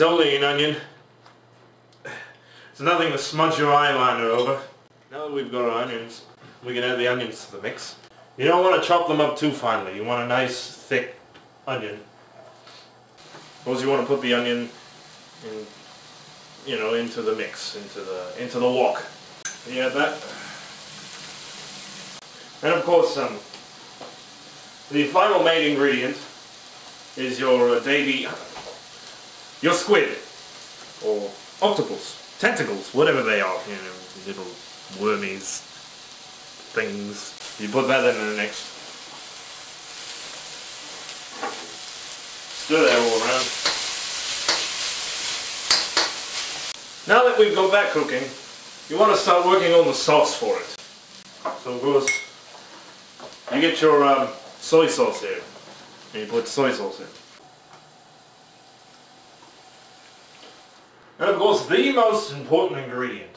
It's only an onion. It's nothing to smudge your eyeliner over. Now that we've got our onions, we can add the onions to the mix. You don't want to chop them up too finely. You want a nice, thick onion. Suppose you want to put the onion in, you know, into the mix, into the wok. You add that. And of course, the final main ingredient is your your squid, or octopus, tentacles, whatever they are, you know, little wormies things. You put that in the mix. Stir that all around. Now that we've got that cooking, you want to start working on the sauce for it. So of course, you get your soy sauce here, and you put soy sauce in. And of course, the most important ingredient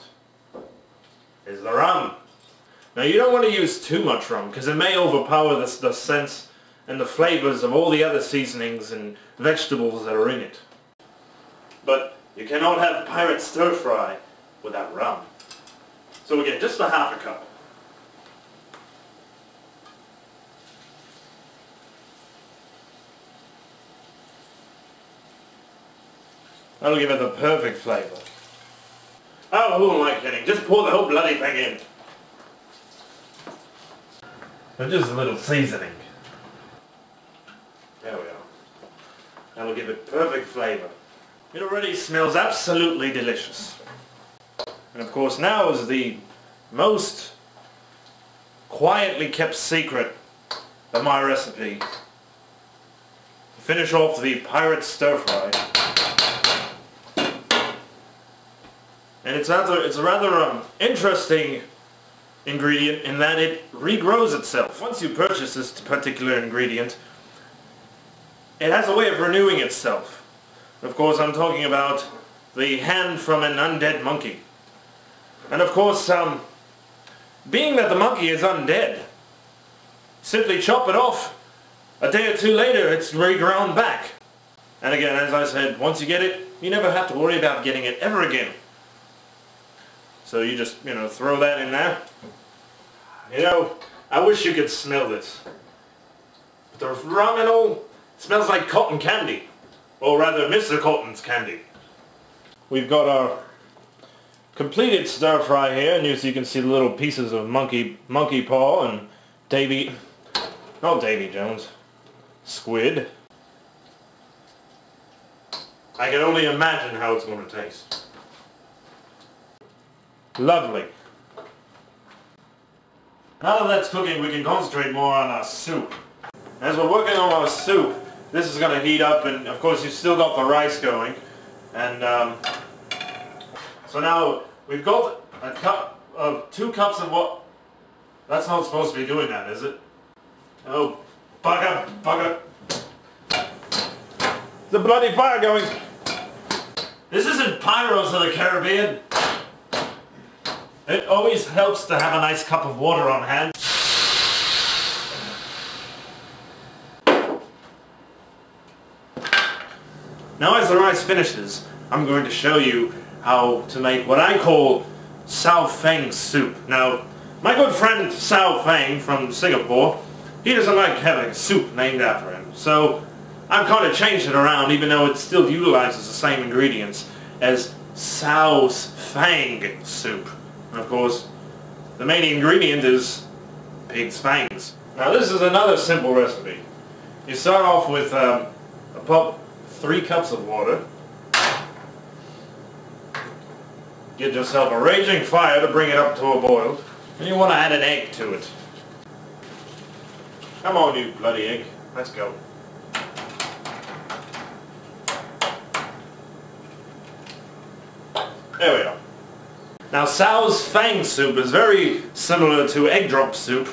is the rum. Now you don't want to use too much rum, because it may overpower the scents and the flavors of all the other seasonings and vegetables that are in it. But you cannot have pirate stir fry without rum. So we get just a half a cup. That'll give it the perfect flavour. Oh, who am I kidding? Just pour the whole bloody thing in. And just a little seasoning. There we are. That'll give it perfect flavour. It already smells absolutely delicious. And of course now is the most quietly kept secret of my recipe. To finish off the pirate stir fry. And it's a rather interesting ingredient in that it regrows itself. Once you purchase this particular ingredient, it has a way of renewing itself. Of course, I'm talking about the hand from an undead monkey. And of course, being that the monkey is undead, simply chop it off. A day or two later, it's regrown back. And again, as I said, once you get it, you never have to worry about getting it ever again. So you just, you know, throw that in there. You know, I wish you could smell this. But the rum and all smells like cotton candy. Or rather, Mr. Cotton's candy. We've got our completed stir fry here, and as you can see the little pieces of monkey paw and not Davy Jones, squid. I can only imagine how it's going to taste. Lovely. Now that that's cooking, we can concentrate more on our soup. As we're working on our soup, this is going to heat up, and of course you've still got the rice going. And so now we've got a cup of 2 cups of what? That's not supposed to be doing that, is it? Oh, bugger. The bloody fire going. This isn't Pirates of the Caribbean. It always helps to have a nice cup of water on hand. Now as the rice finishes, I'm going to show you how to make what I call Sao Feng soup. Now, my good friend Sao Feng from Singapore, he doesn't like having a soup named after him. So I've kind of changed it around, even though it still utilizes the same ingredients, as Sao's Fang soup. And of course, the main ingredient is pig's fangs. Now this is another simple recipe. You start off with 3 cups of water. Get yourself a raging fire to bring it up to a boil. And you want to add an egg to it. Come on, you bloody egg. Let's go. There we are. Now Sao's Fang soup is very similar to egg drop soup,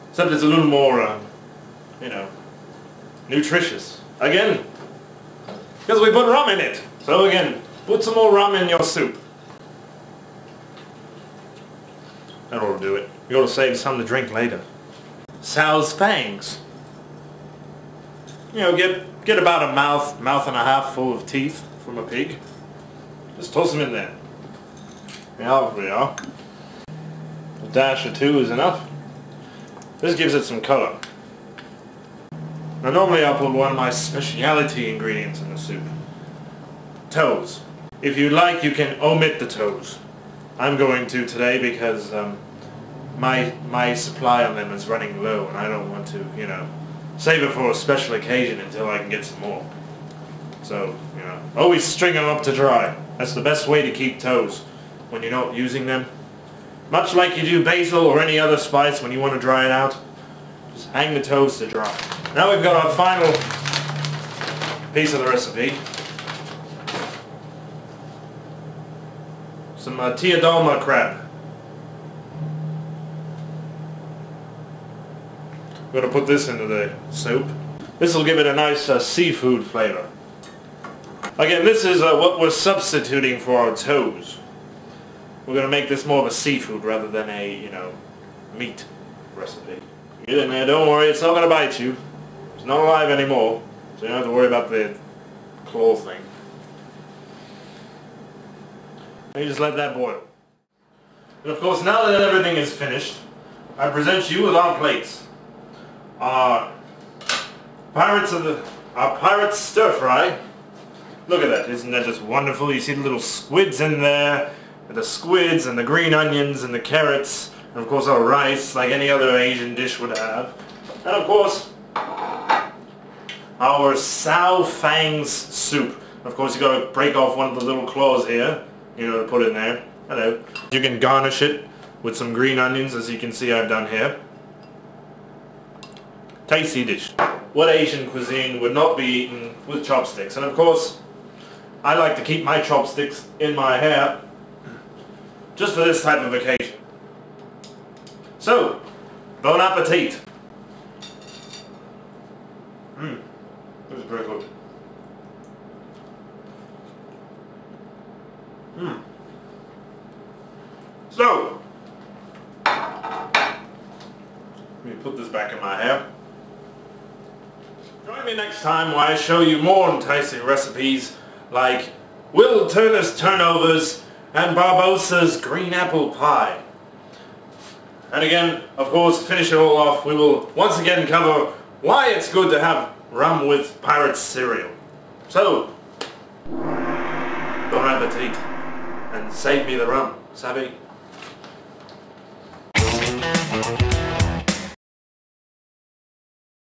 except it's a little more, you know, nutritious. Again, because we put rum in it. So again, put some more rum in your soup. That ought to do it. You ought to save some to drink later. Sao's Fangs. You know, get Get about a mouth and a half full of teeth from a pig. Just toss them in there. There we are. A dash or two is enough. This gives it some colour. Now normally I'll put one of my speciality ingredients in the soup. Toes. If you like, you can omit the toes. I'm going to today because my supply on them is running low and I don't want to, you know, save it for a special occasion until I can get some more. So, you know, always string them up to dry. That's the best way to keep toes when you're not using them. Much like you do basil or any other spice when you want to dry it out. Just hang the toes to dry. Now we've got our final piece of the recipe. Some Teodolma crab. I'm going to put this into the soup. This will give it a nice seafood flavor. Again, this is what we're substituting for our toes. We're going to make this more of a seafood rather than a, you know, meat recipe. Get in there, don't worry, it's not going to bite you. It's not alive anymore, so you don't have to worry about the claw thing. You just let that boil. And of course, now that everything is finished, I present you with our plates. Our pirate stir fry. Look at that, isn't that just wonderful? You see the little squids in there, the squids and the green onions and the carrots, and of course our rice, like any other Asian dish would have. And of course, our sao fangs soup. Of course, you got to break off one of the little claws here, you know, to put in there. Hello. You can garnish it with some green onions, as you can see I've done here. Tasty dish. What Asian cuisine would not be eaten with chopsticks? And of course, I like to keep my chopsticks in my hair just for this type of occasion. So, bon appetit. This is very good. So, let me put this back in my hair. Join me next time while I show you more enticing recipes like Will Turner's turnovers and Barbosa's green apple pie. And again, of course, to finish it all off, we will once again cover why it's good to have rum with pirate cereal. So, bon appetit, and save me the rum, savvy?